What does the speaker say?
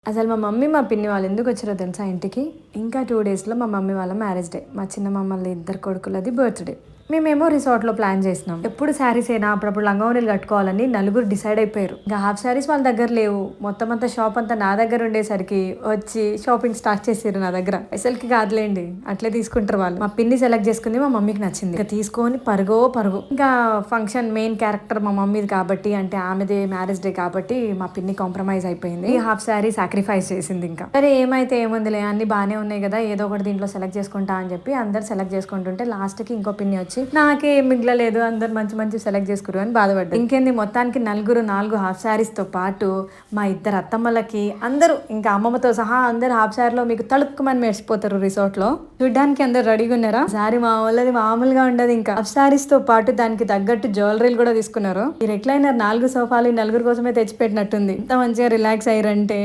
అసలు మా మమ్మీ, మా పిన్ని వాళ్ళు ఎందుకొచ్చారో తెలుసా ఇంటికి? ఇంకా 2 డేస్‌లో మా మమ్మీ వాళ్ళ మ్యారేజ్ డే. మా చిన్న మమ్మల్ని ఇద్దరు కొడుకులది బర్త్‌డే. మేమేమో రిసార్ట్‌లో ప్లాన్ చేసినాం. ఎప్పుడు శారీసేనా అప్పుడప్పుడు లంగావోణీలు కట్టుకోవాలని నలుగురు డిసైడ్ అయిపోయారు. ఇంకా హాఫ్ శారీస్ వాళ్ళ దగ్గర లేవు. మొత్తం అంతా షాప్ అంతా నా దగ్గర ఉండేసరికి వచ్చి షాపింగ్ స్టార్ట్ చేసారు నా దగ్గర. అసలుకి కాదులేండి, అట్లే తీసుకుంటారు వాళ్ళు. మా పిన్ని సెలెక్ట్ చేసుకుంది, మా మమ్మీకి నచ్చింది. ఇంకా తీసుకొని పరుగో పరుగు. ఇంకా ఫంక్షన్ మెయిన్ క్యారెక్టర్ మా మమ్మీది కాబట్టి, అంటే ఆమెదే మ్యారేజ్ డే కాబట్టి మా పిన్ని కాంప్రమైజ్ అయిపోయింది. హాఫ్ శారీ సాక్రిఫైస్ చేసింది. ఇంకా సరే ఏమైతే ఏముందిలే, అన్ని బాగానే ఉన్నాయి కదా, ఏదో ఒకటి దీంట్లో సెలెక్ట్ చేసుకుంటా అని చెప్పి అందరు సెలెక్ట్ చేసుకుంటుంటే లాస్ట్ కి ఇంకో పిన్ని వచ్చి నాకే మిగలలేదు, అందరు మంచి మంచి సెలెక్ట్ చేసుకురు అని బాధపడ్డారు. ఇంకేంది, మొత్తానికి నలుగురు 4 హాఫ్ శారీస్ తో పాటు మా ఇద్దరు అత్తమ్మలకి అందరూ ఇంకా అమ్మమ్మతో సహా అందరు హాఫ్ శారీలో మీకు తళుక్కుమని మెరిసిపోతారు రిసార్ట్ లో. చూడ్డానికి అందరు రెడీగా ఉన్నారా? శారీ మా వాళ్ళది మామూలుగా ఉండదు. ఇంకా హాఫ్ శారీస్ తో పాటు దానికి తగ్గట్టు జ్యువెలరీలు కూడా తీసుకున్నారు. ఈ రెక్లైనర్ 4 సోఫాలు నలుగురు కోసమే తెచ్చిపెట్టినట్టుంది. ఎంత మంచిగా రిలాక్స్ అయ్యారంటే